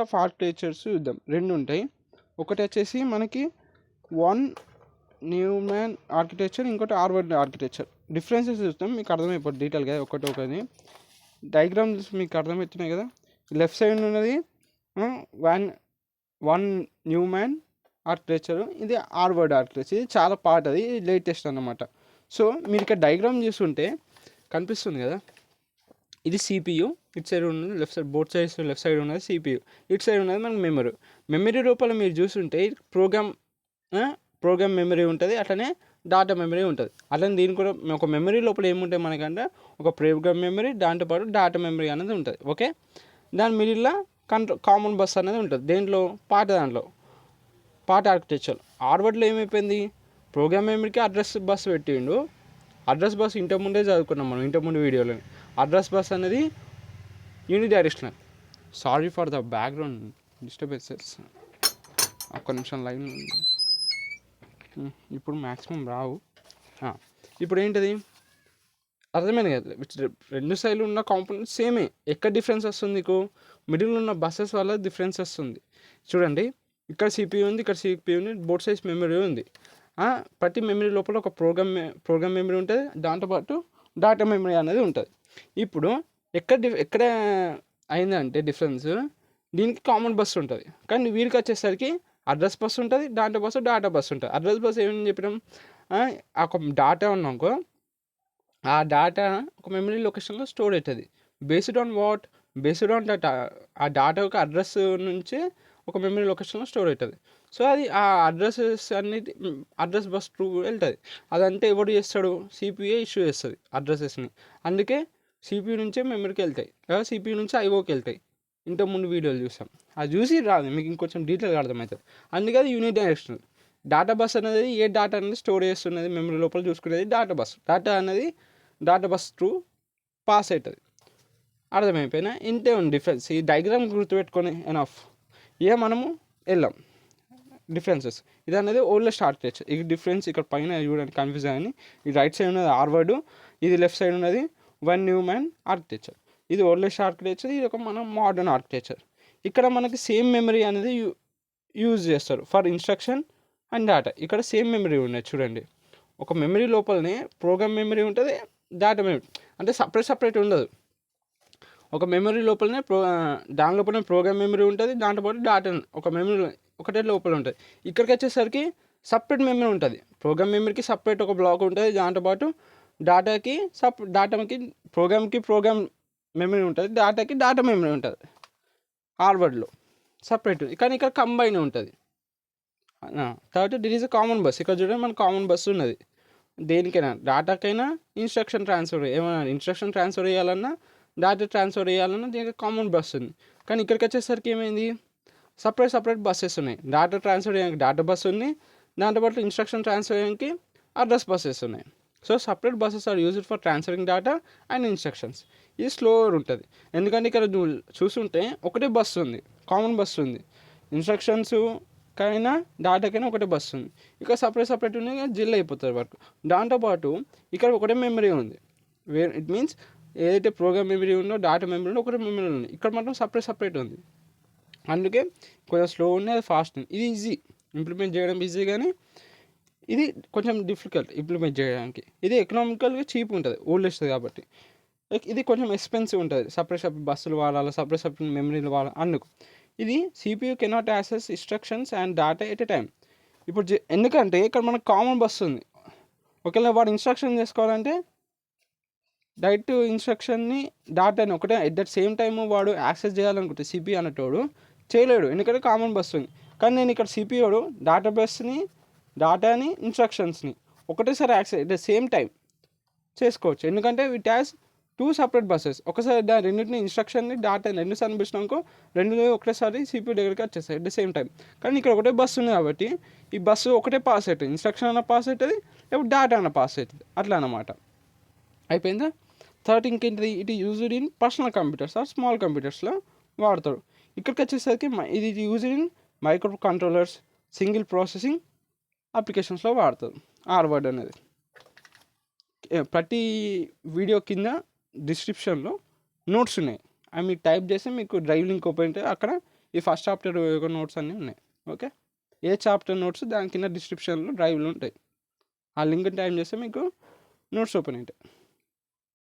Of architectures చూద్దాం. రెండు ఉంటాయి. ఒకటి వచ్చేసి మనకి వన్ న్యూమాన్ ఆర్కిటెక్చర్, ఇంకోటి హార్వర్డ్ ఆర్కిటెక్చర్. డిఫరెన్సెస్ చూస్తాం, మీకు అర్థమైపోతుంది డీటెయిల్గా ఒకటి డయాగ్రామ్స్ మీకు అర్థమవుతున్నాయి కదా. లెఫ్ట్ సైడ్ ఉన్నది వన్ వన్ న్యూమాన్ ఆర్కిటెక్చర్, ఇది హార్వర్డ్ ఆర్కిటెక్చర్. ఇది చాలా పాత, అది లేటెస్ట్ అన్నమాట. సో మీరు ఇక్కడ డయాగ్రామ్ చూస్తుంటే కనిపిస్తుంది కదా, ఇది సిపియు. ఇటు సైడ్ ఉన్నది left side, both sides left side ఉన్నది సిపియు, ఇటు సైడ్ ఉన్నది మనకు మెమరీ రూపంలో మీరు చూస్తుంటే ప్రోగ్రామ్ మెమరీ ఉంటుంది, అట్లనే డాటా మెమరీ ఉంటుంది. అట్లనే దీని కూడా ఒక మెమరీ లోపల ఏముంటాయి మనకంటే ఒక ప్రోగ్రామ్ మెమరీ, దాంతోపాటు డాటా మెమరీ అనేది ఉంటుంది. ఓకే, దాని మిడిల్లో కామన్ బస్ అనేది ఉంటుంది. దేంట్లో పార్ట్ ఆర్కిటెక్చర్. హార్వర్డ్లో ఏమైపోయింది, ప్రోగ్రామ్ మెమరీకి అడ్రస్ బస్ పెట్టిండు. అడ్రస్ బస్ ఇంతకుముందే చదువుకున్నాం మనం, ఇంతకుముందు వీడియోలో. అడ్రస్ బస్ అనేది unidirectional. Sorry for the background disturbances. ఒక్క నిమిషం లైన్. ఇప్పుడు మ్యాక్సిమం రావు. ఇప్పుడు ఏంటిది అర్థమైంది కదా, రెండు సైడ్లు ఉన్న కాంపోనెంట్స్ సేమే. ఎక్కడ డిఫరెన్స్ వస్తుంది మీకు, మిడిల్ ఉన్న బస్సెస్ వల్ల డిఫరెన్స్ వస్తుంది. చూడండి, ఇక్కడ సిపియూ ఉంది, ఇక్కడ సిపియూ ఉంది, బోత్ సైడ్స్ మెమరీ ఉంది. ప్రతి మెమరీ లోపల ఒక ప్రోగ్రామ్ మెమరీ ఉంటుంది, దాంతోపాటు డాటా మెమరీ అనేది ఉంటుంది. ఇప్పుడు ఎక్కడ అయిందంటే డిఫరెన్స్, దీనికి కామన్ బస్ ఉంటుంది, కానీ వీరికి వచ్చేసరికి అడ్రస్ బస్ ఉంటుంది, డాటా బస్ ఉంటుంది. అడ్రస్ బస్ ఏమని చెప్పినాం, ఒక డాటా ఉన్నాకో ఆ డాటా ఒక మెమరీ లొకేషన్లో స్టోర్ అవుతుంది. బేస్డ్ ఆన్ డేటా, ఆ డాటా ఒక అడ్రస్ నుంచి ఒక మెమరీ లొకేషన్లో స్టోర్ అవుతుంది. సో అది ఆ అడ్రసెస్ అన్నిటి అడ్రస్ బస్ త్రూ వెళ్తుంది. అదంటే ఎవడు చేస్తాడు, సిపియూ ఇష్యూ చేస్తుంది అడ్రసెస్ని. అందుకే సిపియూ నుంచే మెమరీకి వెళ్తాయి, లేదా సిపియూ నుంచి ఐఓకి వెళ్తాయి. ఇంతకుముందు వీడియోలు చూసాం, అది చూసి రాదు మీకు ఇంకొంచెం డీటెయిల్గా అర్థమవుతుంది. అందుకే అది యూనిడైరెక్షనల్. డాటా బస్ అనేది ఏ డాటా అనేది స్టోర్ చేస్తున్నది మెమరీ లోపల చూసుకునేది data bus. Data bus through pass అవుతుంది. అర్థమైపోయినా, ఇంతే ఉంది డిఫరెన్స్. ఈ డయాగ్రామ్ గుర్తుపెట్టుకొని ఎనఫ్. ఇక మనము వెళ్ళాం డిఫరెన్సెస్. ఇది అనేది ఓల్డెస్ట్ ఆర్కిటెక్చర్. ఈ డిఫరెన్స్ ఇక్కడ పైన చూడండి, కన్ఫ్యూజ్ అని. ఈ రైట్ సైడ్ ఉన్నది హార్వర్డ్, ఇది లెఫ్ట్ సైడ్ ఉన్నది వన్ న్యూమాన్ ఆర్కిటెక్చర్. ఇది ఓల్డెస్ట్ ఆర్కిటెక్చర్, ఇది ఒక మన మోడర్న్ ఆర్కిటెక్చర్. ఇక్కడ మనకి సేమ్ మెమరీ అనేది యూజ్ చేస్తారు ఫర్ ఇన్స్ట్రక్షన్ అండ్ డేటా. ఇక్కడ సేమ్ మెమరీ ఉన్నాయి చూడండి. ఒక మెమరీ లోపలనే ప్రోగ్రామ్ మెమరీ ఉంటుంది, డేటా మెమరీ, అంటే సపరేట్ ఉండదు. ఒక మెమరీ లోపలనే దాని లోపలనే ప్రోగ్రామ్ మెమరీ ఉంటుంది, దాంతోపాటు డాటా ఒక మెమరీ ఒకటే లోపల ఉంటుంది. ఇక్కడికి వచ్చేసరికి సపరేట్ మెమరీ ఉంటుంది. ప్రోగ్రామ్ మెమరీకి సపరేట్ ఒక బ్లాక్ ఉంటుంది, దాంతోపాటు డాటాకి ప్రోగ్రామ్ మెమరీ ఉంటుంది, డాటా మెమరీ ఉంటుంది. హార్వర్డ్లో సపరేట్, కానీ ఇక్కడ కంబైన్ ఉంటుంది. తర్వాత దిట్ ఈస్ అ కామన్ బస్. ఇక్కడ చూడండి మనకు కామన్ బస్ ఉన్నది. దేనికైనా, డాటాకైనా ఇన్స్ట్రక్షన్ ట్రాన్స్ఫర్, ఏమైనా ఇన్స్ట్రక్షన్ ట్రాన్స్ఫర్ చేయాలన్నా, డేటా ట్రాన్స్ఫర్ చేయాలన్నా దీనికి కామన్ బస్ ఉంది. కానీ ఇక్కడికి వచ్చేసరికి ఏమైంది, సపరేట్ బస్సెస్ ఉన్నాయి. డేటా ట్రాన్స్ఫర్ చేయడానికి డాటా బస్ ఉంది, దాంతోపాటు ఇన్స్ట్రక్షన్ ట్రాన్స్ఫర్ చేయడానికి అడ్రస్ బస్సెస్ ఉన్నాయి. So separate buses are used for transferring data and instructions. ఇది స్లోవర్ ఉంటుంది, ఎందుకంటే ఇక్కడ చూస్తుంటే ఒకటే బస్సు ఉంది, కామన్ బస్సు ఉంది. ఇన్స్ట్రక్షన్స్ కైనా డాటాకైనా ఒకటే బస్సు ఉంది. ఇక్కడ సపరేట్ ఉన్నాయి, జిల్ అయిపోతుంది వర్క్. దాంతోపాటు ఇక్కడ ఒకటే మెమరీ ఉంది. ఇట్ మీన్స్ ఏదైతే ప్రోగ్రామ్ మెమరీ ఉందో, డాటా మెమరీ ఉందో ఒకటే మెమరీ ఉంది. ఇక్కడ మాత్రం సపరేట్ ఉంది. అందుకే కొంచెం స్లో ఉంది, అది ఫాస్ట్ ఉంది. ఇది ఈజీ ఇంప్లిమెంట్ చేయడం, ఈజీ, కానీ ఇది కొంచెం డిఫికల్ట్ ఇంప్లిమెంట్ చేయడానికి. ఇది ఎకనామికల్గా చీప్ ఉంటుంది, ఓల్డెస్ట్ కాబట్టి. ఇది కొంచెం ఎక్స్పెన్సివ్ ఉంటుంది, సపరేట్ బస్సులు వాడాలి, సపరేట్ మెమరీలు వాడాలి. అందుకు ఇది CPU cannot access instructions and data at a time. ఇప్పుడు ఎందుకంటే ఇక్కడ మనకు కామన్ బస్సు ఉంది. ఒకవేళ వాడు ఇన్స్ట్రక్షన్ చేసుకోవాలంటే డైరెక్ట్ ఇన్స్ట్రక్షన్ని డాటాని ఒకటే ఎట్ దట్ సేమ్ టైం వాడు యాక్సెస్ చేయాలనుకుంటే సిపియూ అనేటోడు చేయలేడు, ఎందుకంటే కామన్ బస్సు ఉంది. కానీ నేను ఇక్కడ సిపియూడు డాటాని ఇన్స్ట్రక్షన్స్ని ఒకటేసారి access at the same time చేసుకోవచ్చు, ఎందుకంటే విట్ హ్యాస్ 2 separate బస్సెస్. ఒకసారి రెండింటిని ఇన్స్ట్రక్షన్ని డాటాని రెండుసార్లు పిలిచినాకో రెండు ఒకటేసారి సిపియూ దగ్గరికి వచ్చేస్తాయి ఎట్ ద సేమ్ టైం. కానీ ఇక్కడ ఒకటే బస్సు ఉంది కాబట్టి ఈ బస్సు ఒకటే పాస్ అవుతుంది, ఇన్స్ట్రక్షన్ అన్న పాస్ అవుతుంది, లేకపోతే డేటా అన్న పాస్ అవుతుంది, అట్లా అన్నమాట. అయిపోయిందా. థర్డ్ ఇంకేంటిది, it used in personal computers or small కంప్యూటర్స్లో వాడతారు. ఇక్కడికి వచ్చేసరికి ఇది used in microcontrollers, single processing అప్లికేషన్స్లో వాడతారు. హార్వర్డ్ అనేది ప్రతి వీడియో కింద డిస్క్రిప్షన్లో నోట్స్ ఉన్నాయి, అవి మీకు టైప్ చేస్తే మీకు డ్రైవ్ లింక్ ఓపెన్ అయితే అక్కడ ఈ ఫస్ట్ చాప్టర్ యొక్క నోట్స్ అన్నీ ఉన్నాయి. ఓకే, ఏ చాప్టర్ నోట్స్ దాని కింద డిస్క్రిప్షన్లో డ్రైవ్లో ఉంటాయి. ఆ లింక్ టైప్ చేస్తే మీకు నోట్స్ ఓపెన్ అవుతాయి.